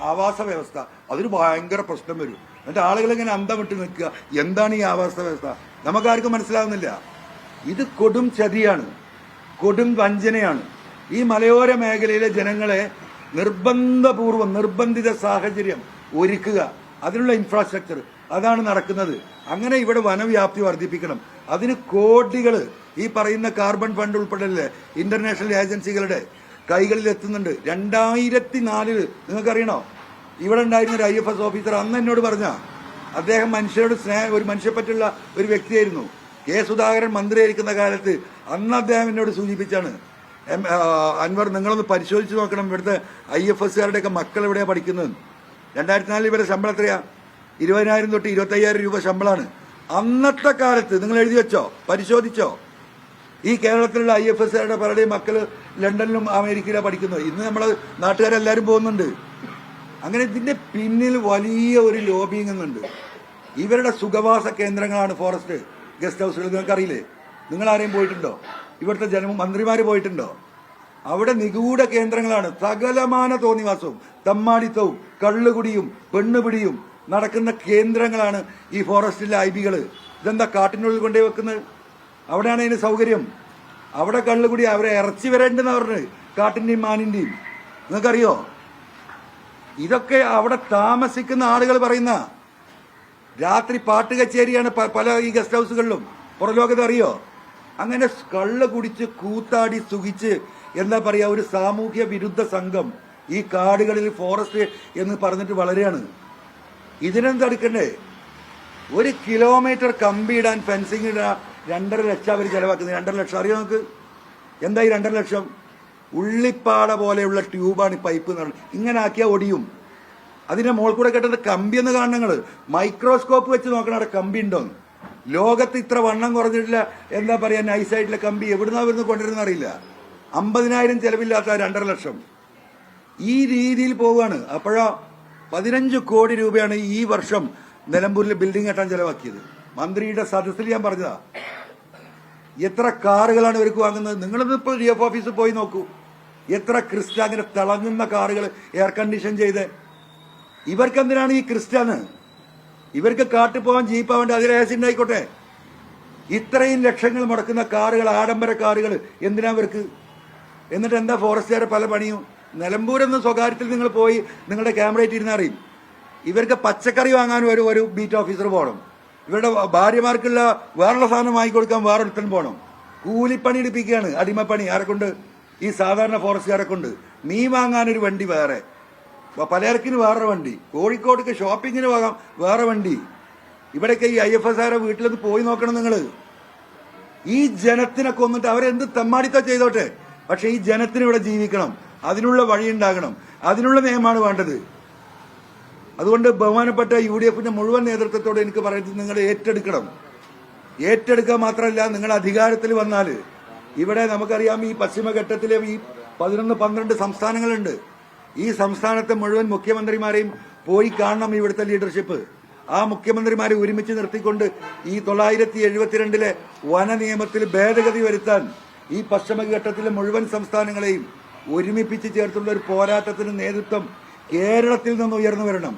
ആവാസ വ്യവസ്ഥ അതൊരു ഭയങ്കര പ്രശ്നം വരും. എന്നിട്ട് ആളുകൾ ഇങ്ങനെ അന്തം വിട്ട് നിൽക്കുക. എന്താണ് ഈ ആവാസ വ്യവസ്ഥ? നമുക്കാർക്കും മനസ്സിലാവുന്നില്ല. ഇത് കൊടും ചതിയാണ്, കൊടും വഞ്ചനയാണ്. ഈ മലയോര മേഖലയിലെ ജനങ്ങളെ നിർബന്ധിത സാഹചര്യം ഒരുക്കുക, അതിനുള്ള ഇൻഫ്രാസ്ട്രക്ചർ, അതാണ് നടക്കുന്നത്. അങ്ങനെ ഇവിടെ വനവ്യാപ്തി വർദ്ധിപ്പിക്കണം. അതിന് കോടികൾ ഈ പറയുന്ന കാർബൺ ഫണ്ട് ഉൾപ്പെടെ ഇന്റർനാഷണൽ ഏജൻസികളുടെ കൈകളിൽ എത്തുന്നുണ്ട്. 2004 നിങ്ങൾക്കറിയണോ, ഇവിടെ ഉണ്ടായിരുന്ന ഒരു IFS ഓഫീസർ അന്ന് എന്നോട് പറഞ്ഞ, അദ്ദേഹം മനുഷ്യരോട് ഒരു മനുഷ്യപ്പറ്റുള്ള ഒരു വ്യക്തിയായിരുന്നു. കെ സുധാകരൻ മന്ത്രിയായിരിക്കുന്ന കാലത്ത് അന്ന് അദ്ദേഹം എന്നോട് സൂചിപ്പിച്ചാണ്, അൻവർ നിങ്ങളൊന്ന് പരിശോധിച്ച് നോക്കണം, ഇവിടുത്തെ IFSകാരുടെയൊക്കെ മക്കൾ എവിടെയാണ് പഠിക്കുന്നത്. 2004 ഇവരുടെ ശമ്പളം എത്രയാ? 20,000 തൊട്ട് 25,000 രൂപ ശമ്പളമാണ്. അന്നത്തെ കാലത്ത് നിങ്ങൾ എഴുതി വെച്ചോ, പരിശോധിച്ചോ. ഈ കേരളത്തിലുള്ള IFSകാരുടെ പലരുടെയും മക്കൾ ലണ്ടനിലും അമേരിക്കയിലാണ് പഠിക്കുന്നത്. ഇന്ന് നമ്മളെ നാട്ടുകാരെല്ലാവരും പോകുന്നുണ്ട്. അങ്ങനെ ഇതിന്റെ പിന്നിൽ വലിയ ഒരു ലോബിങ് എന്നുണ്ട്. ഇവരുടെ സുഖവാസ കേന്ദ്രങ്ങളാണ് ഫോറസ്റ്റ് ഗസ്റ്റ് ഹൗസുകൾ. നിങ്ങൾക്കറിയില്ലേ? നിങ്ങൾ ആരെയും പോയിട്ടുണ്ടോ? ഇവിടുത്തെ മന്ത്രിമാര് പോയിട്ടുണ്ടോ? അവിടെ നിഗൂഢ കേന്ദ്രങ്ങളാണ്. സകലമാന തോന്നിവാസവും തമ്മാടിത്തവും കള്ളുകുടിയും പെണ്ണുപിടിയും നടക്കുന്ന കേന്ദ്രങ്ങളാണ് ഈ ഫോറസ്റ്റിലെ IBകൾ. ഇതെന്താ കാട്ടിനുള്ളിൽ കൊണ്ടേ വെക്കുന്നത്? അവിടെയാണ് അതിന് സൗകര്യം. അവിടെ കള്ളുകുടി, അവരെ ഇറച്ചി വരേണ്ടെന്ന് പറഞ്ഞ് കാട്ടിന്റെയും മാനിന്റെയും. നിങ്ങൾക്കറിയോ? ഇതൊക്കെ അവിടെ താമസിക്കുന്ന ആളുകൾ പറയുന്ന. രാത്രി പാട്ട് കച്ചേരിയാണ് പല ഈ ഗസ്റ്റ് ഹൗസുകളിലും. പുറലോകത്ത് അറിയോ? അങ്ങനെ കള്ള് കുടിച്ച് കൂത്താടി സുഖിച്ച് എന്താ പറയാ ഒരു സാമൂഹ്യ വിരുദ്ധ സംഘം ഈ കാടുകളിൽ ഫോറസ്റ്റ് എന്ന് പറഞ്ഞിട്ട് വളരെയാണ്. ഇതിനെന്ത് തടുക്കണ്ടേ? 1 കിലോമീറ്റർ കമ്പി ഇടാൻ, ഫെൻസിങ് ഇടാൻ 2.5 ലക്ഷം അവർ ചെലവാക്കുന്നത്. 2.5 ലക്ഷം അറിയോ നമുക്ക്? എന്താ ഈ 2.5 ലക്ഷം? ഉള്ളിപ്പാട പോലെയുള്ള ട്യൂബാണ് ഈ പൈപ്പ്. ഇങ്ങനെ ആക്കിയാൽ ഒടിയും. അതിന്റെ മുകൾ കൂടെ കെട്ടുന്ന കമ്പി എന്ന് കാണണങ്ങൾ മൈക്രോസ്കോപ്പ് വെച്ച് നോക്കണം അവിടെ കമ്പി ഉണ്ടോന്ന്. ലോകത്ത് ഇത്ര വണ്ണം കുറഞ്ഞിട്ടില്ല എന്താ പറയാ നൈസായിട്ടുള്ള കമ്പി എവിടുന്നാ വരുന്ന കൊണ്ടിരുന്ന അറിയില്ല. 50,000 ചെലവില്ലാത്ത 2.5 ലക്ഷം ഈ രീതിയിൽ പോവുകയാണ്. അപ്പോഴോ 15 കോടി രൂപയാണ് ഈ വർഷം നിലമ്പൂരിൽ ബിൽഡിംഗ് കെട്ടാൻ ചെലവാക്കിയത്. മന്ത്രിയുടെ സദസ്സിൽ ഞാൻ പറഞ്ഞതാ. എത്ര കാറുകളാണ് ഇവർക്ക് വാങ്ങുന്നത്? നിങ്ങളിപ്പോൾ DF ഓഫീസിൽ പോയി നോക്കൂ. എത്ര ക്രിസ്റ്റ അങ്ങനെ തിളങ്ങുന്ന കാറുകൾ എയർ കണ്ടീഷൻ ചെയ്ത്. ഇവർക്ക് എന്തിനാണ് ഈ ക്രിസ്റ്റാണ്? ഇവർക്ക് കാട്ടിൽ പോകാൻ ജീപ്പാവേണ്ട, അതിൽ AC ഉണ്ടായിക്കോട്ടെ. ഇത്രയും ലക്ഷങ്ങൾ മുടക്കുന്ന കാറുകൾ, ആഡംബര കാറുകൾ എന്തിനാ ഇവർക്ക്? എന്നിട്ട് എന്താ ഫോറസ്റ്റുകാരെ പല പണിയും? നിലമ്പൂരെന്ന് സ്വകാര്യത്തിൽ നിങ്ങൾ പോയി നിങ്ങളുടെ ക്യാമറയിട്ട് ഇരുന്നറിയും. ഇവർക്ക് പച്ചക്കറി വാങ്ങാൻ ഒരു ബീറ്റ് ഓഫീസർ പോകണം. ഇവരുടെ ഭാര്യമാർക്കുള്ള വേറുള്ള സാധനം വാങ്ങിക്കൊടുക്കാൻ വേറൊരുത്തൻ പോകണം. കൂലിപ്പണി എടുപ്പിക്കുകയാണ്, അടിമപ്പണി. ആരെ കൊണ്ട്? ഈ സാധാരണ ഫോറസ്റ്റുകാരെ കൊണ്ട്. മീൻ വാങ്ങാനൊരു വണ്ടി വേറെ, പലചരക്കിന് വേറെ വണ്ടി, കോഴിക്കോടൊക്കെ ഷോപ്പിങ്ങിന് പോകാം വേറെ വണ്ടി. ഇവിടെയൊക്കെ ഈ IFSകാരെ വീട്ടിലൊന്ന് പോയി നോക്കണം നിങ്ങൾ. ഈ ജനത്തിനെ കൊന്നിട്ട് അവരെന്ത് തെമ്മാടിത്തം ചെയ്തോട്ടെ, പക്ഷെ ഈ ജനത്തിന് ഇവിടെ ജീവിക്കണം. അതിനുള്ള വഴി ഉണ്ടാകണം. അതിനുള്ള നിയമമാണ് വേണ്ടത്. അതുകൊണ്ട് ബഹുമാനപ്പെട്ട UDFന്റെ മുഴുവൻ നേതൃത്വത്തോടെ എനിക്ക് പറയുന്നത്, നിങ്ങൾ ഏറ്റെടുക്കണം. ഏറ്റെടുക്കുക മാത്രമല്ല, നിങ്ങൾ അധികാരത്തിൽ വന്നാൽ ഇവിടെ നമുക്കറിയാം ഈ പശ്ചിമഘട്ടത്തിലെ ഈ 11-12 സംസ്ഥാനങ്ങളുണ്ട്. ഈ സംസ്ഥാനത്തെ മുഴുവൻ മുഖ്യമന്ത്രിമാരെയും പോയി കാണണം ഇവിടുത്തെ ലീഡർഷിപ്പ്. ആ മുഖ്യമന്ത്രിമാരെ ഒരുമിച്ച് നിർത്തിക്കൊണ്ട് ഈ 972 വന നിയമത്തിൽ ഭേദഗതി വരുത്താൻ ഈ പശ്ചിമഘട്ടത്തിലെ മുഴുവൻ സംസ്ഥാനങ്ങളെയും ഒരുമിപ്പിച്ച് ചേർത്തുള്ള ഒരു പോരാട്ടത്തിന് നേതൃത്വം കേരളത്തിൽ നിന്ന് ഉയർന്നു വരണം.